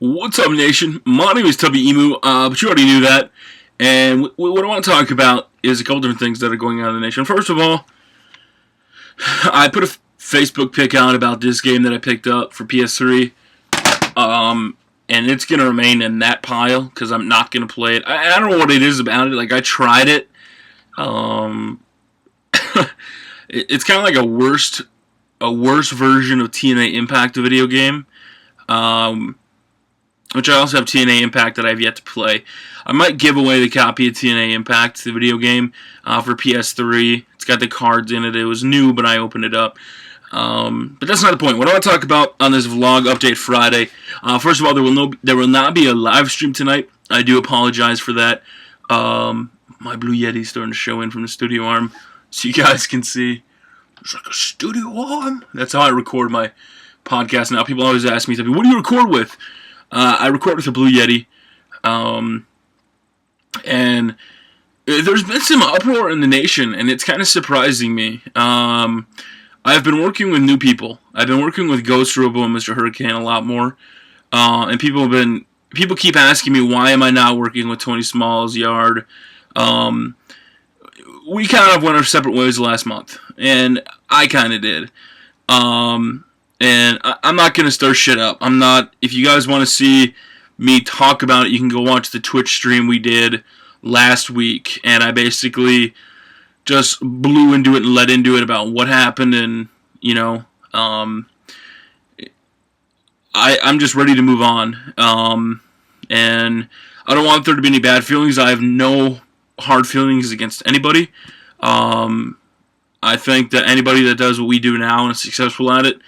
What's up, nation? My name is Tubby Emu, but you already knew that. And what I want to talk about is a couple different things that are going on in the nation. First of all, I put a Facebook pic out about this game that I picked up for PS3. And it's going to remain in that pile because I'm not going to play it. I don't know what it is about it. Like, I tried it. It's kind of like a worse version of TNA Impact, the video game. Which I also have TNA Impact that I have yet to play. I might give away the copy of TNA Impact, the video game, for PS3. It's got the cards in it. It was new, but I opened it up. But that's not the point. What I want to talk about on this vlog update Friday. First of all, there will not be a live stream tonight. I do apologize for that. My Blue Yeti's starting to show in from the studio arm, so you guys can see. There's like a studio arm. That's how I record my podcast now. People always ask me, "What do you record with?" I record with a Blue Yeti, and there's been some uproar in the nation, and it's kind of surprising me. I've been working with new people. I've been working with Ghost Robo and Mr. Hurricane a lot more, and people keep asking me, why am I not working with Tony Small's Yard? We kind of went our separate ways last month, and I kind of did. And I'm not going to stir shit up. I'm not. If you guys want to see me talk about it, you can go watch the Twitch stream we did last week. And I basically just blew into it and let into it about what happened. And, you know, I'm just ready to move on. And I don't want there to be any bad feelings. I have no hard feelings against anybody. I think that anybody that does what we do now and is successful at it,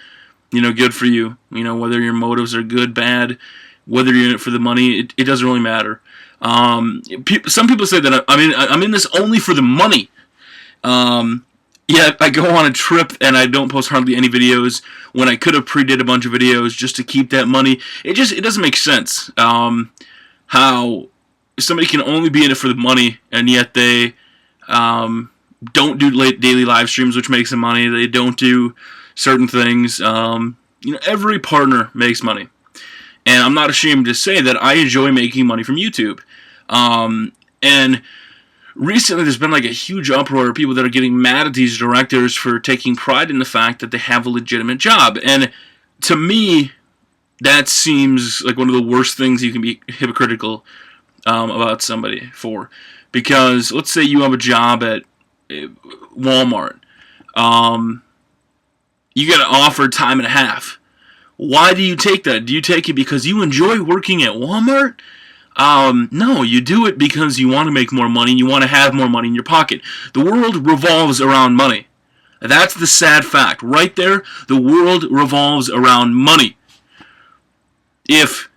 you know, good for you. You know, whether your motives are good, bad, whether you're in it for the money, it doesn't really matter. Some people say that I'm in this only for the money. Yet I go on a trip and I don't post hardly any videos when I could have pre-did a bunch of videos just to keep that money. It doesn't make sense. How somebody can only be in it for the money and yet they don't do daily live streams, which makes them money. They don't do certain things. You know, every partner makes money. And I'm not ashamed to say that I enjoy making money from YouTube. And recently there's been like a huge uproar of people that are getting mad at these directors for taking pride in the fact that they have a legitimate job. And to me, that seems like one of the worst things you can be hypocritical about somebody for. Because let's say you have a job at Walmart. You get offered time and a half. Why do you take that? Do you take it because you enjoy working at Walmart? No, you do it because you want to make more money and you want to have more money in your pocket. The world revolves around money. That's the sad fact. Right there, the world revolves around money. If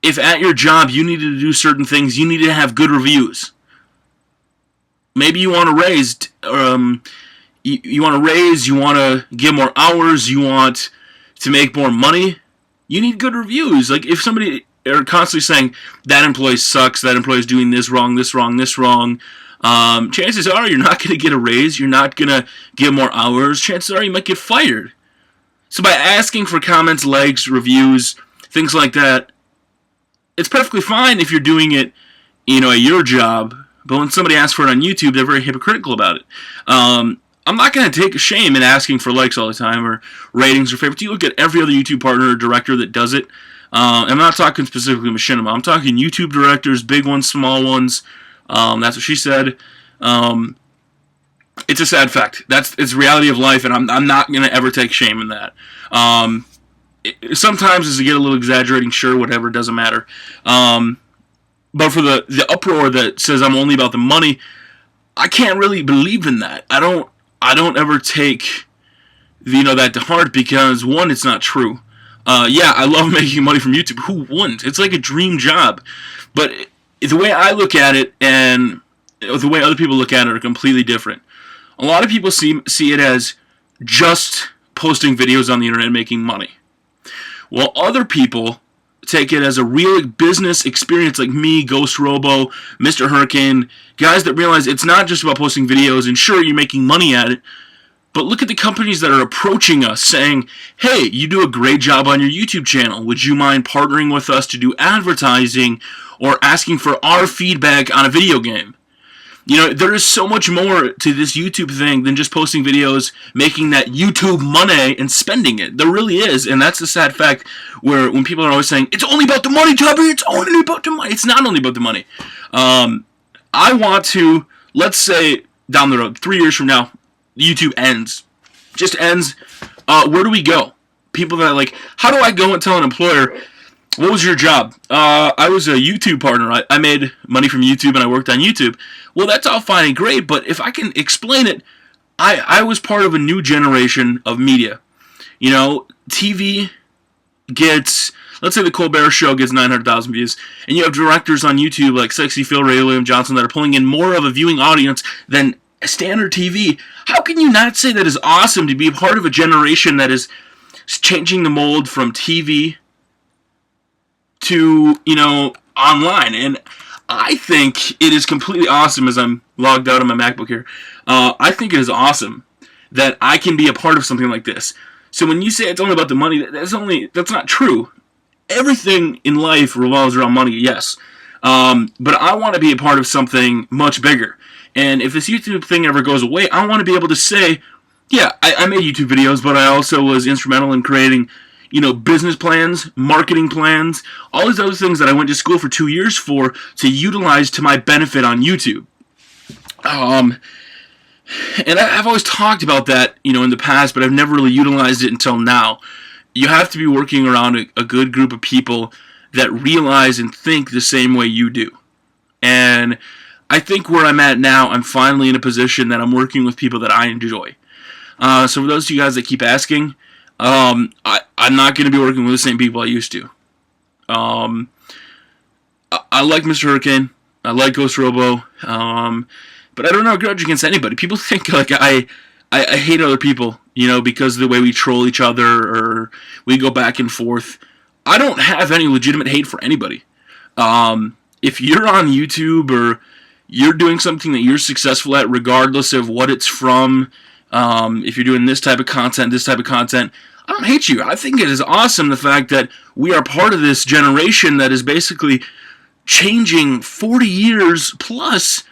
at your job you needed to do certain things, you needed to have good reviews. Maybe you want to raise... You want to raise, you want to give more hours, you want to make more money, you need good reviews. Like, if somebody are constantly saying, that employee sucks, that employee is doing this wrong, this wrong, this wrong, chances are you're not going to get a raise, you're not going to give more hours, chances are you might get fired. So by asking for comments, likes, reviews, things like that, it's perfectly fine if you're doing it, you know, at your job, but when somebody asks for it on YouTube, they're very hypocritical about it. I'm not going to take shame in asking for likes all the time or ratings or favorites. You look at every other YouTube partner or director that does it. I'm not talking specifically Machinima. I'm talking YouTube directors, big ones, small ones. That's what she said. It's a sad fact. It's reality of life, and I'm not going to ever take shame in that. Sometimes as you get a little exaggerating, sure, whatever, doesn't matter. But for the uproar that says I'm only about the money, I can't really believe in that. I don't ever take, you know, that to heart because, one, it's not true. Yeah, I love making money from YouTube. Who wouldn't? It's like a dream job. But the way I look at it and the way other people look at it are completely different. A lot of people see it as just posting videos on the internet and making money. While other people take it as a real business experience, like me, Ghost Robo, Mr. Hurricane, guys that realize it's not just about posting videos and sure, you're making money at it, But look at the companies that are approaching us saying, hey, you do a great job on your YouTube channel. Would you mind partnering with us to do advertising or asking for our feedback on a video game? You know, there is so much more to this YouTube thing than just posting videos, making that YouTube money and spending it. There really is, and that's the sad fact where when people are always saying, it's only about the money, Tubby, it's only about the money. It's not only about the money. I want to, let's say down the road, 3 years from now, YouTube ends. Just ends. Where do we go? People that are like, how do I go and tell an employer, what was your job? I was a YouTube partner. I made money from YouTube and I worked on YouTube. Well, that's all fine and great, but if I can explain it, I was part of a new generation of media. You know, TV gets, let's say the Colbert Show gets 900,000 views, and you have directors on YouTube like Sexy Phil, Ray William Johnson that are pulling in more of a viewing audience than standard TV. How can you not say that is awesome to be a part of a generation that is changing the mold from TV to, you know, online? And I think it is completely awesome, as I'm logged out on my MacBook here. I think it is awesome that I can be a part of something like this. So when you say it's only about the money, that's not true. Everything in life revolves around money, yes. But I want to be a part of something much bigger. And if this YouTube thing ever goes away, I want to be able to say, yeah, I made YouTube videos, but I also was instrumental in creating, you know, business plans, marketing plans, all these other things that I went to school for 2 years for to utilize to my benefit on YouTube. And I've always talked about that, you know, in the past, but I've never really utilized it until now. You have to be working around a good group of people that realize and think the same way you do. And I think where I'm at now, I'm finally in a position that I'm working with people that I enjoy. So for those of you guys that keep asking, I'm not going to be working with the same people I used to. I like Mr. Hurricane. I like Ghost Robo. But I don't have a grudge against anybody. People think like I hate other people, you know, because of the way we troll each other or we go back and forth. I don't have any legitimate hate for anybody. If you're on YouTube or you're doing something that you're successful at, regardless of what it's from, if you're doing this type of content, I don't hate you. I think it is awesome the fact that we are part of this generation that is basically changing 40 years plus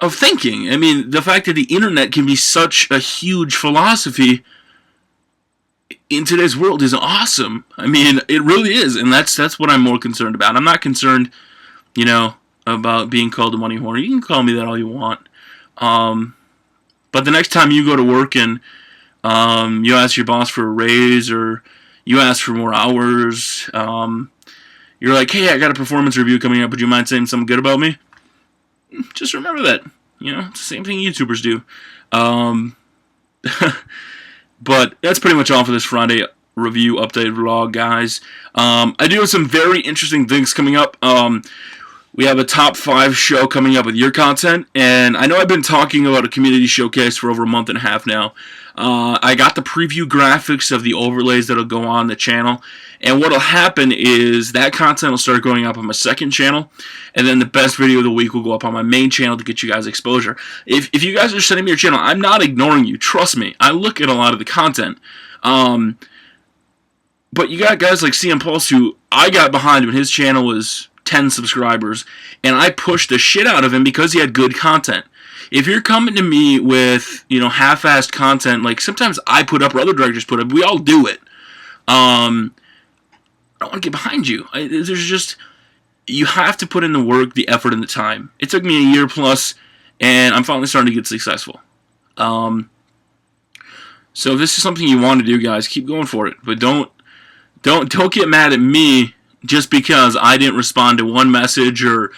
of thinking. I mean, the fact that the internet can be such a huge philosophy in today's world is awesome. I mean, it really is, and that's what I'm more concerned about. I'm not concerned, you know, about being called a money whore. You can call me that all you want. But the next time you go to work and you ask your boss for a raise or you ask for more hours, you're like, hey, I got a performance review coming up. Would you mind saying something good about me? Just remember that. You know, it's the same thing YouTubers do. But that's pretty much all for this Friday review update vlog, guys. I do have some very interesting things coming up. We have a top 5 show coming up with your content, and I know I've been talking about a community showcase for over a month and a half now. I got the preview graphics of the overlays that'll go on the channel, and what'll happen is that content will start going up on my second channel, and then the best video of the week will go up on my main channel to get you guys exposure. If you guys are sending me your channel, I'm not ignoring you. Trust me. I look at a lot of the content. But you got guys like CM Pulse who I got behind when his channel was 10 subscribers, and I pushed the shit out of him because he had good content. If you're coming to me with, you know, half-assed content, like sometimes I put up or other directors put up, we all do it. I don't want to get behind you. There's just, you have to put in the work, the effort, and the time. It took me a year plus, and I'm finally starting to get successful. So if this is something you want to do, guys, keep going for it. But don't get mad at me just because I didn't respond to one message or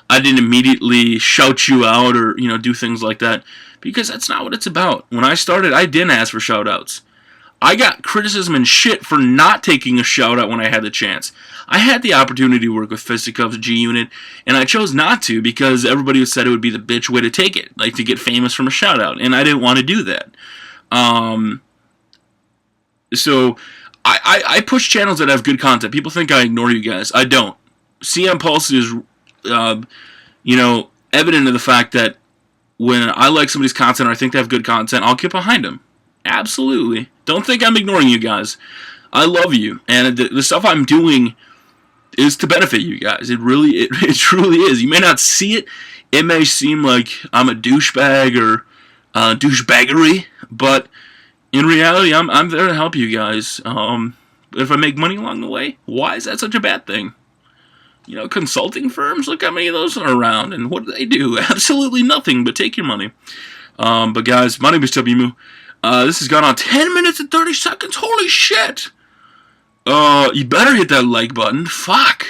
I didn't immediately shout you out or, you know, do things like that, because that's not what it's about. When I started, I didn't ask for shout outs. I got criticism and shit for not taking a shout out when I had the chance. I had the opportunity to work with Fisticuffs G-Unit, and I chose not to because everybody said it would be the bitch way to take it, like to get famous from a shout out, and I didn't want to do that. So I push channels that have good content. People think I ignore you guys. I don't. CM Pulse is, you know, evident of the fact that when I like somebody's content or I think they have good content, I'll get behind them. Absolutely. Don't think I'm ignoring you guys. I love you, and the stuff I'm doing is to benefit you guys. It truly is. You may not see it. It may seem like I'm a douchebag or douchebaggery, but in reality, I'm there to help you guys. If I make money along the way, why is that such a bad thing? You know, consulting firms, look how many of those are around, and what do they do? Absolutely nothing but take your money. But guys, my name is Tubby. This has gone on 10 minutes and 30 seconds. Holy shit! You better hit that like button. Fuck.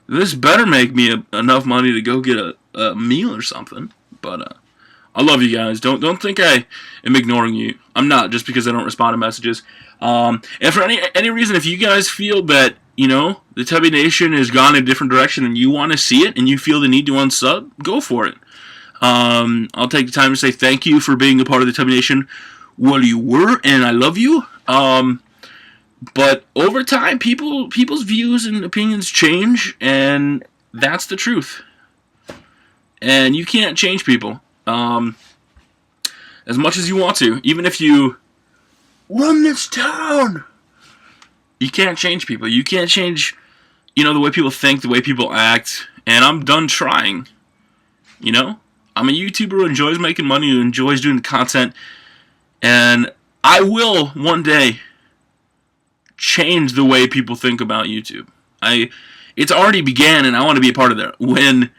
This better make me enough money to go get a meal or something. But, I love you guys. Don't think I am ignoring you. I'm not, just because I don't respond to messages. And for any reason, if you guys feel that, you know, the Tubby Nation has gone in a different direction and you want to see it and you feel the need to unsub, go for it. I'll take the time to say thank you for being a part of the Tubby Nation while you were, and I love you. But over time, people's views and opinions change, and that's the truth. And you can't change people as much as you want to. Even if you run this town, you can't change people. You can't change, you know, the way people think, the way people act. And I'm done trying. You know, I'm a YouTuber who enjoys making money, who enjoys doing the content, and I will one day change the way people think about YouTube. It's already began, and I want to be a part of that. When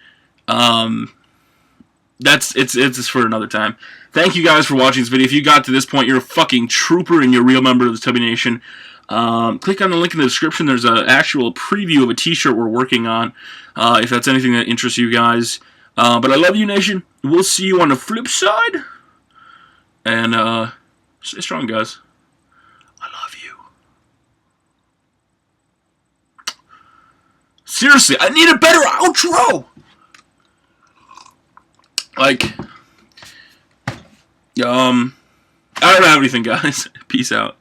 it's for another time. Thank you guys for watching this video. If you got to this point, you're a fucking trooper and you're a real member of the Tubby Nation. Click on the link in the description. There's an actual preview of a t-shirt we're working on, if that's anything that interests you guys. But I love you, Nation. We'll see you on the flip side. And stay strong, guys. I love you. Seriously, I need a better outro. Like, I don't have anything, guys. Peace out.